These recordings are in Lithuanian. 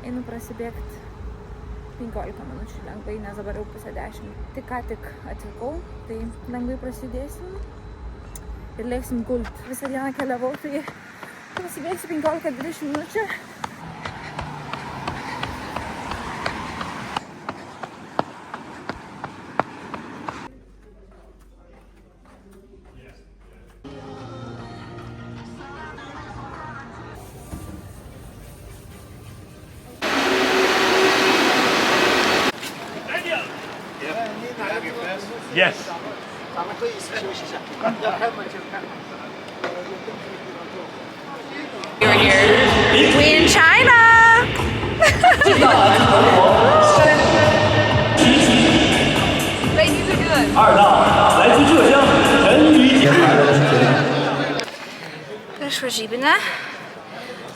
einu prasibėgti 15 minučių lengvai, nes dabar jau pusę 10. Tik ką tik atvykau, tai lengvai prasidėsim ir lėksim gult. Visą dieną keliavau, tai prasibėgsiu 15-20 minučių. Yes. You're here. We in China. Ladies are good. 二档来自浙江陈雨姐。 Prieš varžybinę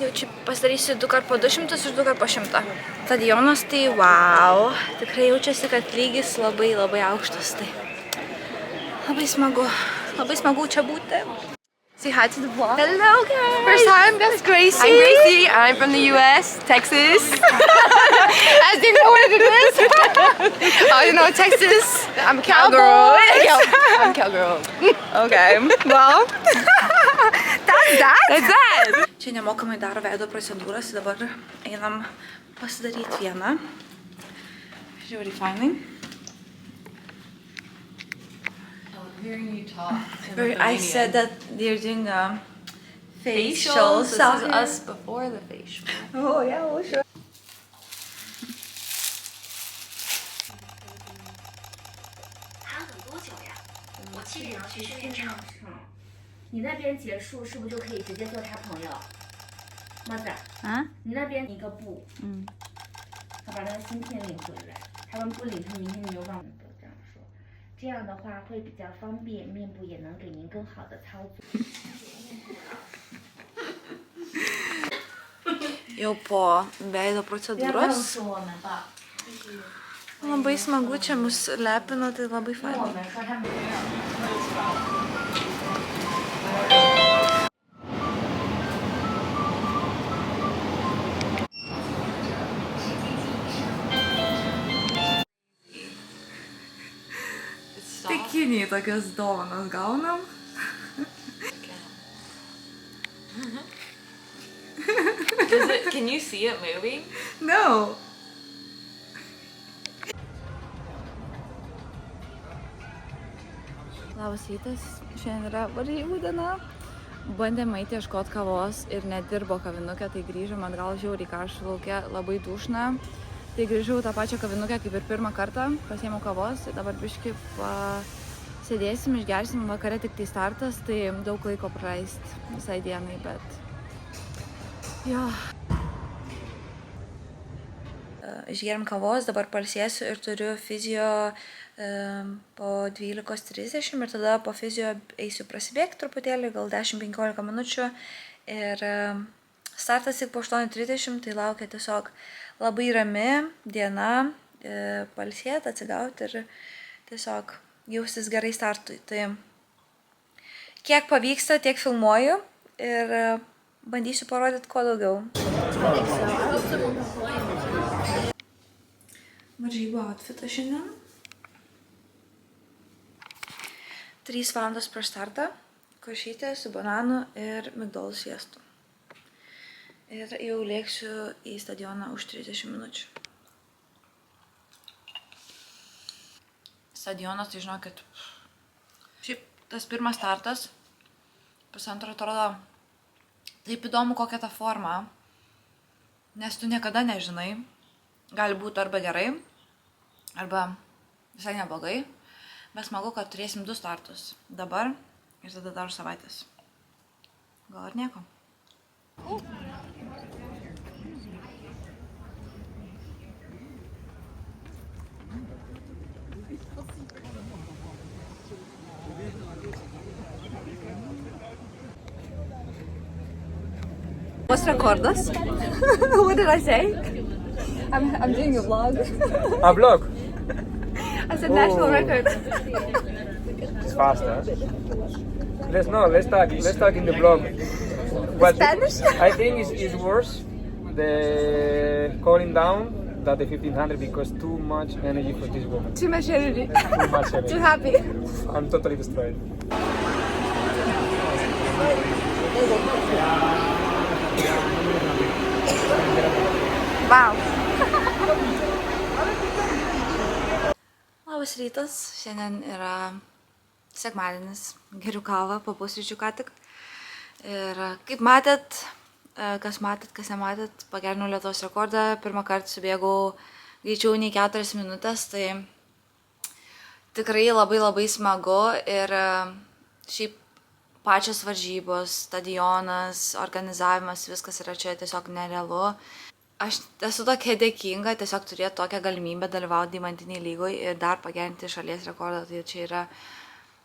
jau čia pasidarysiu 2 kart po 200 ir 2 kart po 100. Stadionas tai wow. Tikrai jaučiasi, kad lygis labai aukštas. Tai labai smagu čia būti. Say hi to the vlog. Hello guys. First time, that's Gracie. I'm Gracie. I'm from the US, Texas. I didn't know what it is. Oh, you know Texas. I'm a cowgirl. I'm a cowgirl. Okay. Well, that's that. That's that. Čia nemokamai daro veido procedūras, dabar einam pasidaryti vieną. Žiūri fainai. Hearing you talk. I said that they're doing a facial. This is us before the facial. Oh yeah, well, sure. 谈很多久呀？我7点要去训练场。你那边结束是不是就可以直接做他朋友？妈子，你那边一个布，他把那个芯片领回来，他们不领，他明天你就忘了这样说。这样的话会比较方便，面部也能给您更好的操作。 Jau po veido procedūros. Labai smagu, čia mus lepino, tai labai fainai. Pikiniai tokias dovanas gaunam. Can you see it moving? No. Labas rytas, šiandien yra varžybų diena. Bandėme eiti ieškoti kavos ir nedirbo kavinukė, tai grįžom atgal žiauriai karšta lauke, labai dušna. Tai grįžau tą pačią kavinukę kaip ir pirmą kartą, pasiėmiau kavos ir dabar biškį sėdėsim, išgersim, vakare tik tai startas, tai daug laiko praleisti visai dienai, bet jo. Išgeriam kavos, dabar pailsėsiu ir turiu fizio po 12:30 ir tada po fizio eisiu prasibėgti truputėlį, gal 10-15 minučių ir startas tik po 8:30, tai laukia tiesiog labai rami diena, pailsėti, atsigauti ir tiesiog jaustis gerai startui. Tai kiek pavyksta, tiek filmuoju ir bandysiu parodyti kuo daugiau. Varžybų outfitas šiandien. 3 valandos prieš startą, košytė su bananu ir migdolų sviestu. Ir jau lėksiu į stadioną už 30 minučių. Stadionas, tai žinokit, šiaip tas pirmas startas, pusantro atrodo taip įdomu kokia ta forma, nes tu niekada nežinai, gali būti arba gerai, arba visai neblogai, bet smagu, kad turėsim 2 startus dabar ir tada dar savaitės. Gal ir nieko. What's rekordas? What did I say? I'm doing a vlog. A vlog? I said national record. It's faster. Let's talk in the vlog. What Spanish? I think is worse the calling down that the 1500 because too much energy for this woman. Too much energy. Too much energy. Too happy. I'm totally destroyed. Wow. Labas rytas, šiandien yra sekmadienis, geriu kavą, po pusryčių ką tik. Ir kaip matėt, kas nematėt, pagerinau Lietuvos rekordą, pirmą kartą subėgau greičiau nei 4 minutės, tai tikrai labai smagu ir šiaip pačios varžybos, stadionas, organizavimas, viskas yra čia tiesiog nerealu. Aš esu tokia dėkinga tiesiog turėti tokią galimybę dalyvauti Deimantiniai lygoje ir dar pagerinti šalies rekordą, tai čia yra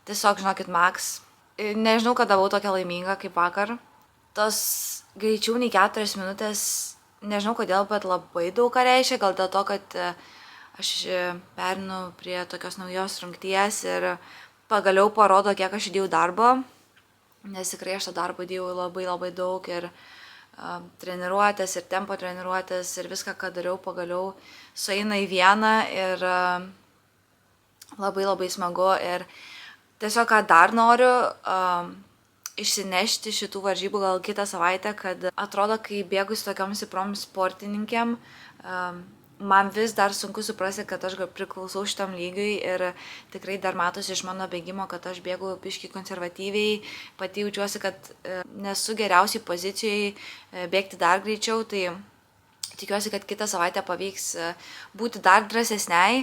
tiesiog, žinokit, max. Nežinau, kada buvau tokia laiminga kaip vakar. Tos greičiau nei 4 minutės, nežinau kodėl, bet labai daug ką reiškia, gal dėl to, kad aš perinu prie tokios naujos rungties ir pagaliau parodo, kiek aš įdėjau darbo, nes tikrai aš tą darbą įdėjau labai daug ir treniruotės ir tempo treniruotės ir viską, ką dariau, pagaliau sueina į vieną ir labai smagu ir tiesiog, ką dar noriu išsinešti šitų varžybų gal kitą savaitę, kad atrodo, kai bėgu su tokiom stiprom sportininkėm, man vis dar sunku suprasti, kad aš priklausau šitam lygiui ir tikrai dar matosi iš mano bėgimo, kad aš bėgu biškį konservatyviai, pati jaučiuosi, kad nesu geriausiai pozicijai bėgti dar greičiau, tai tikiuosi, kad kitą savaitę pavyks būti dar drąsesniai,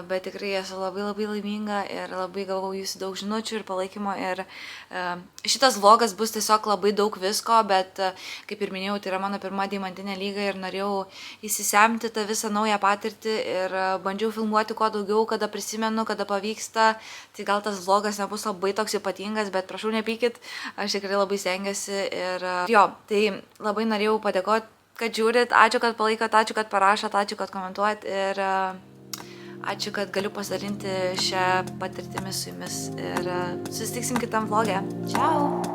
bet tikrai esu labai laiminga ir labai gavau jūsų daug žinučių ir palaikymo ir šitas vlogas bus tiesiog labai daug visko, bet kaip ir minėjau, tai yra mano pirma Deimantinė lyga ir norėjau įsisemti tą visą naują patirtį ir bandžiau filmuoti kuo daugiau, kada prisimenu, kada pavyksta, tai gal tas vlogas nebus labai toks ypatingas, bet prašau nepykit, aš tikrai labai stengiuosi ir jo, tai labai norėjau padėkoti, kad žiūrit, ačiū, kad palaikot, ačiū, kad parašot, ačiū, kad komentuojat ir ačiū, kad galiu pasidalinti šią patirtimį su jumis ir susitiksim kitam vlogė. Čiau!